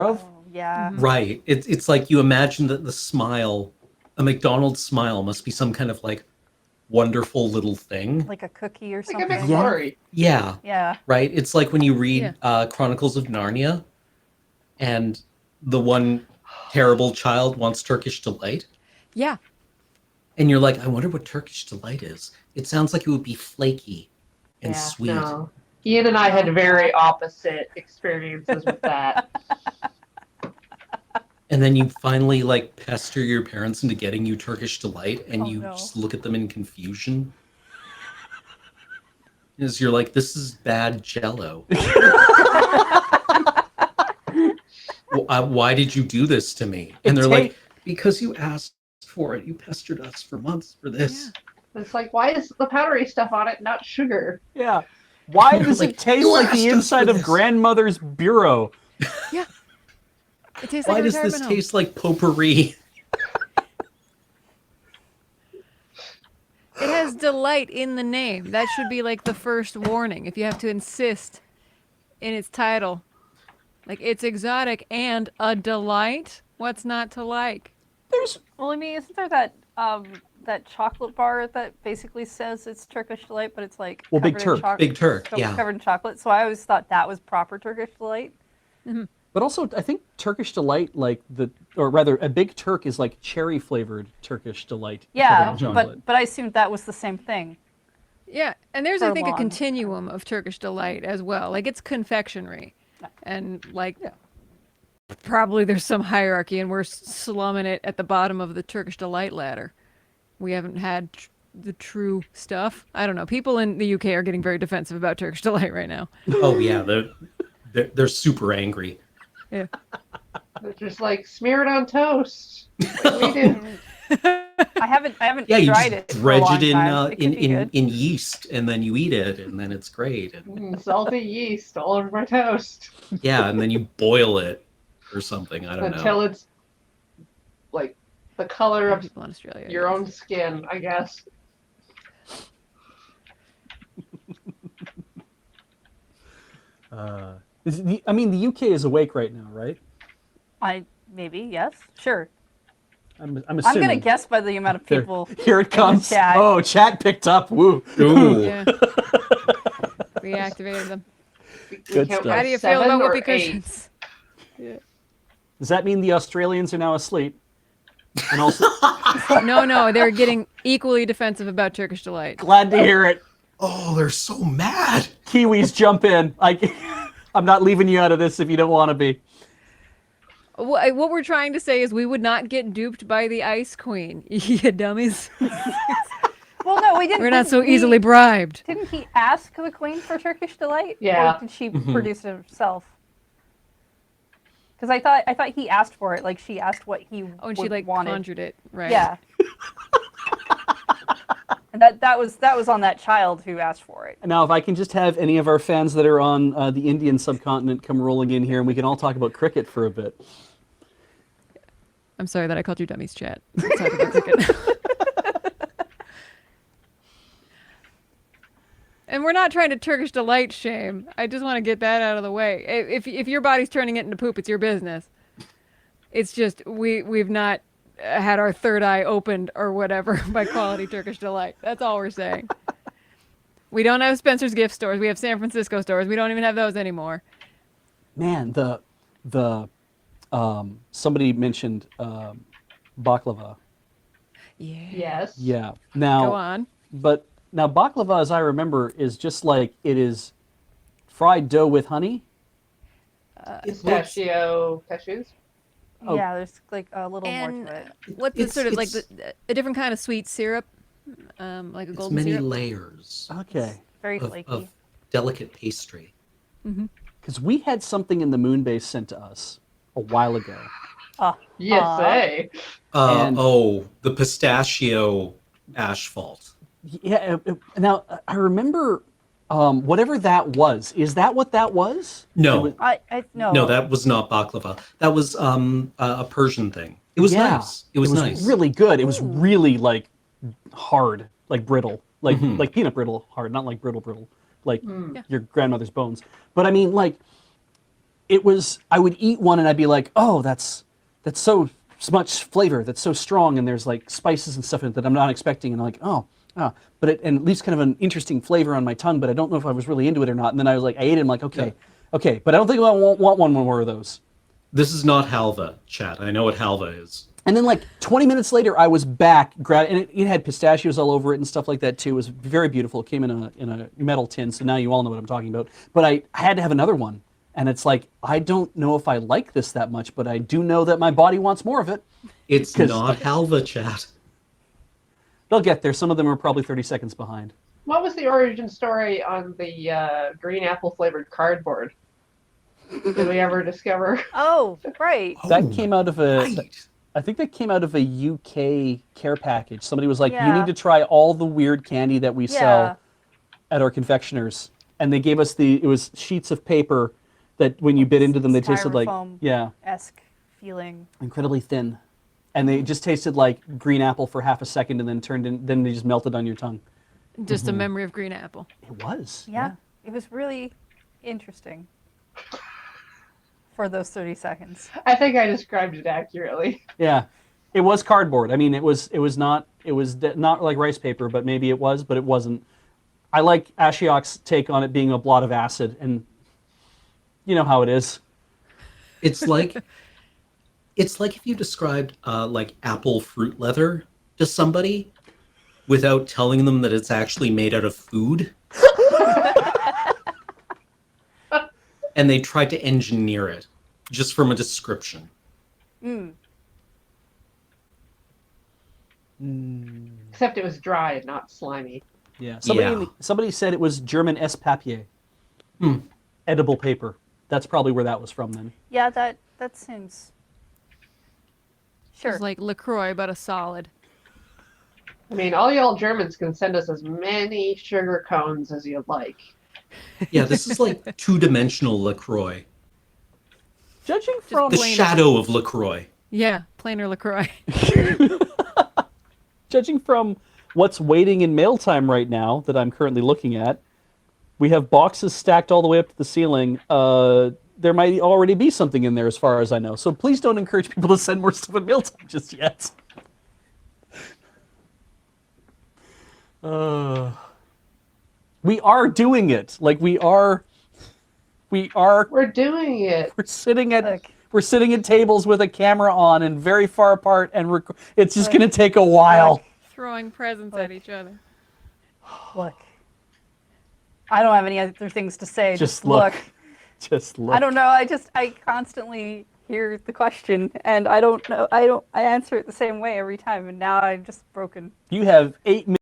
of. Oh, yeah. Right. It's like you imagine that the smile, a McDonald's smile, must be some kind of like wonderful little thing. Like a cookie or Like something. a McFlurry. Yeah. Yeah. Right. It's like when you read Chronicles of Narnia, and the one terrible child wants Turkish Delight. Yeah. And you're like, I wonder what Turkish Delight is. It sounds like it would be flaky and Yeah, sweet. no. Ian and I had very opposite experiences with that. And then you finally like pester your parents into getting you Turkish Delight, and you no. just look at them in confusion. As you're like, this is bad Jello. Why did you do this to me? And they're like, because you asked for it. You pestered us for months for this. Yeah. It's like, why is the powdery stuff on it not sugar? Yeah. Why does Like, it taste you like asked the us inside for of this. grandmother's bureau? Yeah. It tastes Why like a does this retirement home. taste like potpourri? It has delight in the name. That should be like the first warning if you have to insist in its title. Like, it's exotic and a delight. What's not to like? Well, I mean, isn't there that chocolate bar that basically says it's Turkish Delight, but it's like Well, Big covered in Turk. choc- Big Turk, yeah. covered in chocolate. So I always thought that was proper Turkish Delight. But also, I think Turkish Delight, or rather, a Big Turk is like cherry flavored Turkish Delight. Yeah, covered in chocolate. but I assumed that was the same thing. Yeah, and there's, I think, a Furlong. continuum of Turkish Delight as well. Like, it's confectionery. And, like, probably there's some hierarchy, and we're slumming it at the bottom of the Turkish Delight ladder. We haven't had the true stuff. I don't know. People in the UK are getting very defensive about Turkish Delight right now. Oh yeah, they're super angry. Yeah. It's just like, smear it on toast. Like we do. I haven't Yeah, you tried just it for a dredge long it time. It could be in good. yeast, and then you eat it, and then it's great. And, Salty yeast all over my toast. yeah, and then you boil it or something. I don't Until know. it's like the color of People in Australia. your yes. own skin, I guess. I mean, the UK is awake right now, right? Maybe yes, sure. I'm I'm assuming. gonna guess by the amount of There- people. Here it comes. chat. Oh, chat picked up. Woo. Ooh. Yeah. Reactivated them. We Good count stuff. by How do you feel 7 about or whoopee 8. cushions? Does that mean the Australians are now asleep? And also, No, they're getting equally defensive about Turkish Delight. glad to hear it. Oh, they're so mad. Kiwis, jump in. I'm not leaving you out of this if you don't want to be. What we're trying to say is we would not get duped by the Ice Queen, you dummies. Well, no, we didn't. We're not so didn't he- easily bribed. Didn't he ask the queen for Turkish Delight? Yeah. Or did she produce it herself? Because I thought he asked for it. Like she asked what he Oh, and she like wanted. conjured it, right? Yeah. And that was on that child who asked for it. Now, if I can just have any of our fans that are on the Indian subcontinent come rolling in here, and we can all talk about cricket for a bit. I'm sorry that I called you dummies, chat. Let's talk about cricket. And we're not trying to Turkish Delight shame. I just want to get that out of the way. If your body's turning it into poop, it's your business. It's just we've not had our third eye opened or whatever by quality Turkish Delight. That's all we're saying. We don't have Spencer's gift stores. We have San Francisco stores. We don't even have those anymore. Man, somebody mentioned baklava. Yeah. Yes. Yeah. Now, Go on. But now baklava, as I remember, is just like it is fried dough with honey. Pistachio cashews. Oh. Yeah, there's like a little And more to it. what's the It's- sort of like it's- a different kind of sweet syrup, like a It's golden many syrup? layers Okay. Very of, flaky. of delicate pastry. Because we had something in the moon base sent to us a while ago. Yes, eh? And- The pistachio asphalt. Yeah. Now I remember whatever that was. Is that what that was? No, It was- No. no, that was not baklava. That was a Persian thing. It was Yeah. nice. It was nice. really good. It was really like hard, like brittle, like peanut brittle hard, not like brittle, like your grandmother's bones. But I mean, like I would eat one and I'd be like, oh, that's so much flavor, that's so strong, and there's like spices and stuff in it that I'm not expecting, and I'm like, but it leaves kind of an interesting flavor on my tongue, but I don't know if I was really into it or not. And then I was like, I ate it, I'm like, okay, but I don't think I want one more of those. This is not halva, chat. I know what halva is. And then like 20 minutes later, I was back, and it had pistachios all over it and stuff like that too. It was very beautiful. It came in a metal tin, so now you all know what I'm talking about. But I had to have another one, and it's like, I don't know if I like this that much, but I do know that my body wants more of it. It's not halva, chat. They'll get there. Some of them are probably 30 seconds behind. What was the origin story on the green apple flavored cardboard? Did we ever discover? Oh, right. That came out of Right. I think that came out of a UK care package. Somebody was like, you Yeah. need to try all the weird candy that we Yeah. sell at our confectioners. And they gave us it was sheets of paper that when you bit into them, they tasted like, Styrofoam. Esque feeling. incredibly thin. And they just tasted like green apple for half a second and then they just melted on your tongue. Just a memory of green apple. It was. Yeah. It was really interesting for those 30 seconds. I think I described it accurately. Yeah. It was cardboard. I mean, it was not like rice paper, but maybe it was, but it wasn't. I like Ashiok's take on it being a blot of acid, and you know how it is. It's like if you described like apple fruit leather to somebody without telling them that it's actually made out of food. And they tried to engineer it just from a description. Except it was dry and not slimy. Yeah. Yeah. Somebody said it was German S papier. Edible paper. That's probably where that was from then. Yeah, that seems. Sure. It's like LaCroix, but a solid. I mean, all y'all Germans can send us as many sugar cones as you'd like. Yeah, this is like two-dimensional LaCroix. Judging from The Plain. shadow of LaCroix. Yeah, plainer LaCroix. judging from what's waiting in mail time right now that I'm currently looking at, we have boxes stacked all the way up to the ceiling. There might already be something in there as far as I know. So please don't encourage people to send more stuff in mail time just yet. We are doing it. Like we are. We're doing it. We're sitting at. Look. We're sitting at tables with a camera on and very far apart, and it's just going to take a while. Throwing presents at each other. Look. I don't have any other things to say. Just look. Just look. I don't know. I constantly hear the question, and I don't know. I answer it the same way every time, and now I'm just broken. You have 8 minutes.